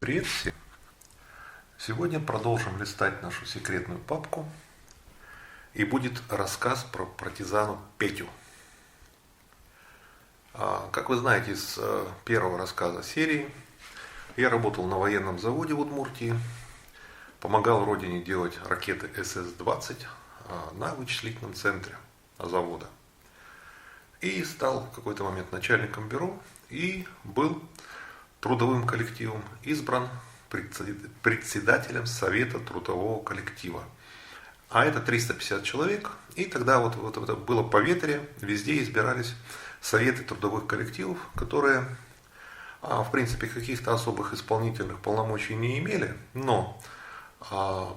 Привет всем! Сегодня продолжим листать нашу секретную папку, и будет рассказ про партизану Петю. Как вы знаете из первого рассказа серии, я работал на военном заводе в Удмуртии, помогал родине делать ракеты СС-20 на вычислительном центре завода. И стал в какой-то момент начальником бюро и был трудовым коллективом избран председателем Совета трудового коллектива. А это 350 человек. И тогда вот это было поветрие, везде избирались советы трудовых коллективов, которые, в принципе, каких-то особых исполнительных полномочий не имели, но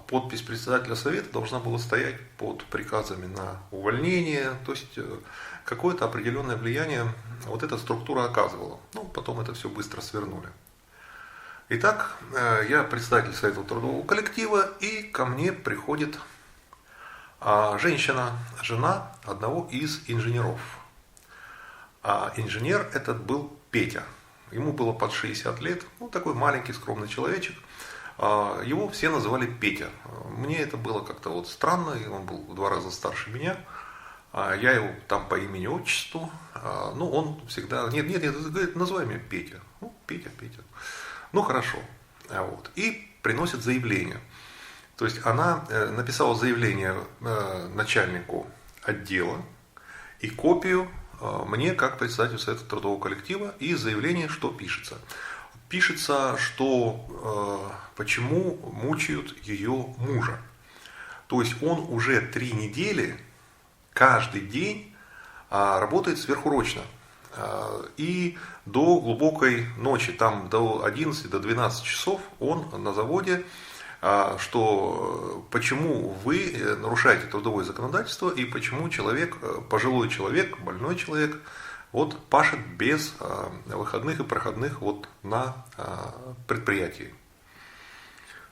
подпись председателя совета должна была стоять под приказами на увольнение, то есть какое-то определенное влияние вот эта структура оказывала. Ну, потом это все быстро свернули. Итак, я председатель совета трудового коллектива, и ко мне приходит женщина, жена одного из инженеров. А инженер этот был Петя. Ему было под 60 лет, ну такой маленький скромный человечек. Его все называли Петя. Мне это было как-то вот странно, и он был в 2 раза старше меня. Я его там по имени-отчеству, ну он всегда, нет, говорит, называй меня Петя. Ну, Петя. Ну, хорошо. Вот. И приносит заявление. То есть она написала заявление начальнику отдела и копию мне как председателю Совета трудового коллектива, и заявление, что пишется. Пишется, что почему мучают ее мужа. То есть он уже 3 недели каждый день работает сверхурочно. И до глубокой ночи, там до 11, до 12 часов он на заводе, что почему вы нарушаете трудовое законодательство и почему человек, пожилой человек, больной человек, вот пашет без выходных и проходных вот на предприятии.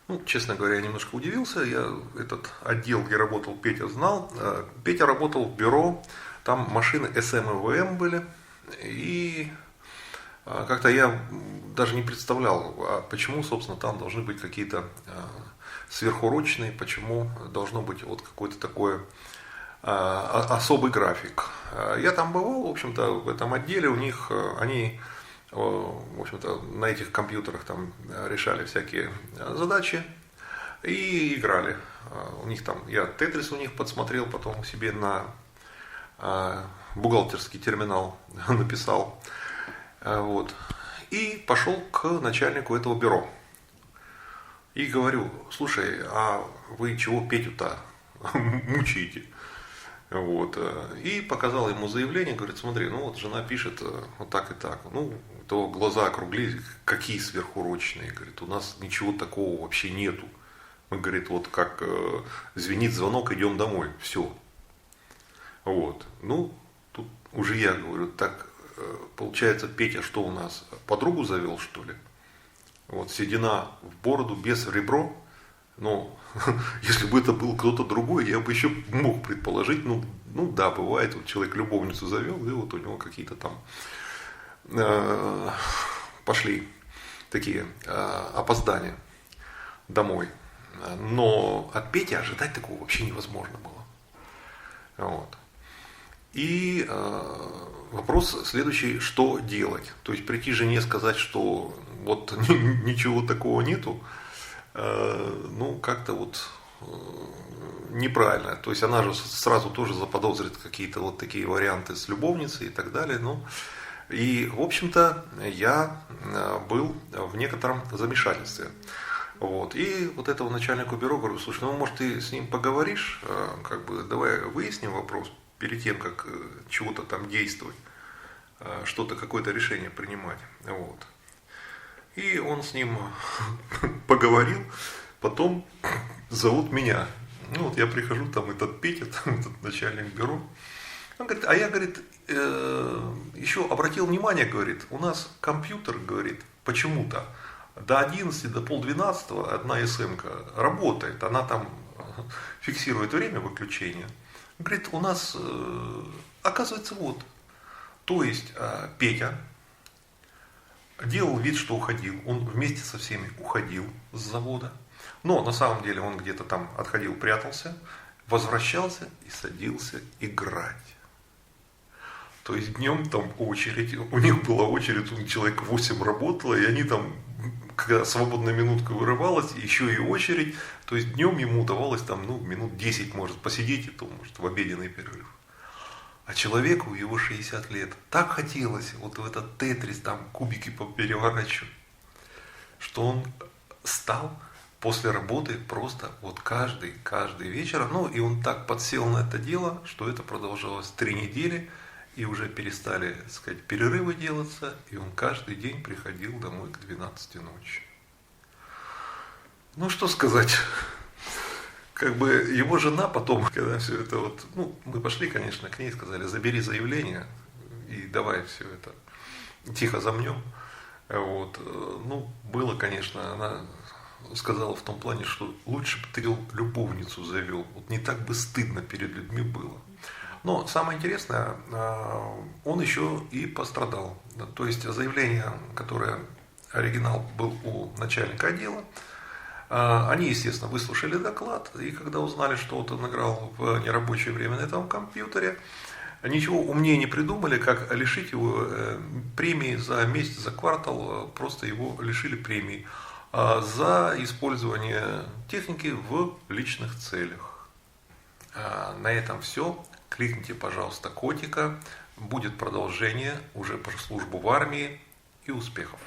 Ну, честно говоря, я немножко удивился. Я этот отдел, где работал Петя, знал. Петя работал в бюро, там машины СМ и ВМ были. И как-то я даже не представлял, почему, собственно, там должны быть какие-то сверхурочные, почему должно быть вот какой-то такой особый график. Я там бывал, в общем-то, в этом отделе, у них, они, в общем-то, на этих компьютерах там решали всякие задачи и играли. У них там, я Тетрис у них подсмотрел, потом себе на бухгалтерский терминал написал. Вот. И пошел к начальнику этого бюро. И говорю, слушай, а вы чего Петю-то мучаете? Вот. И показал ему заявление, говорит, смотри, ну вот жена пишет вот так и так. Ну, то глаза округлились, какие сверхурочные. Говорит, у нас ничего такого вообще нету. Мы, говорит, вот как звенит звонок, идем домой. Все. Вот. Ну, тут уже я говорю, так, получается, Петя что у нас, подругу завел, что ли? Вот, седина в бороду, без в ребро. Но если бы это был кто-то другой, я бы еще мог предположить, ну да, бывает, вот человек любовницу завел, и вот у него какие-то там пошли такие опоздания домой. Но от Пети ожидать такого вообще невозможно было. Вот. И вопрос следующий, что делать? То есть прийти жене сказать, что вот ничего такого нету, ну как-то вот неправильно. То есть она же сразу тоже заподозрит какие-то вот такие варианты с любовницей и так далее. Ну, и в общем-то я был в некотором замешательстве. Вот. И вот этого начальнику бюро говорю, слушай, ну может ты с ним поговоришь, как бы давай выясним вопрос перед тем, как чего-то там действовать, что-то, какое-то решение принимать. Вот. И он с ним поговорил, потом зовут меня. Ну вот я прихожу, там этот Петя, там этот начальник бюро. Он говорит, а я, говорит, еще обратил внимание, говорит, у нас компьютер, говорит, почему-то до 11, до полдвенадцатого одна СМ-ка работает, она там фиксирует время выключения. Говорит, у нас, оказывается, вот, то есть Петя делал вид, что уходил. Он вместе со всеми уходил с завода. Но на самом деле он где-то там отходил, прятался, возвращался и садился играть. То есть днем там очередь, у них была очередь, у них человек 8 работало, и они там, когда свободная минутка вырывалась, еще и очередь, то есть днем ему удавалось там, минут 10 может посидеть, и то, может, в обеденный перерыв. А человеку его 60 лет так хотелось вот в этот тетрис там кубики попереворачивать, что он стал после работы просто вот каждый вечер, и он так подсел на это дело, что это продолжалось 3 недели, и уже перестали, так сказать, перерывы делаться, и он каждый день приходил домой к 12 ночи. Ну, что сказать, как бы его жена потом, когда все это вот, мы пошли, конечно, к ней, сказали, забери заявление, и давай все это тихо замнем. Вот. Было, конечно, она сказала в том плане, что лучше бы ты любовницу завел, вот не так бы стыдно перед людьми было. Но самое интересное, он еще и пострадал. То есть заявление, которое оригинал был у начальника отдела, они, естественно, выслушали доклад, и когда узнали, что вот он играл в нерабочее время на этом компьютере, ничего умнее не придумали, как лишить его премии за месяц, за квартал, просто его лишили премии за использование техники в личных целях. На этом все. Кликните, пожалуйста, котика. Будет продолжение уже про службу в армии и успехов.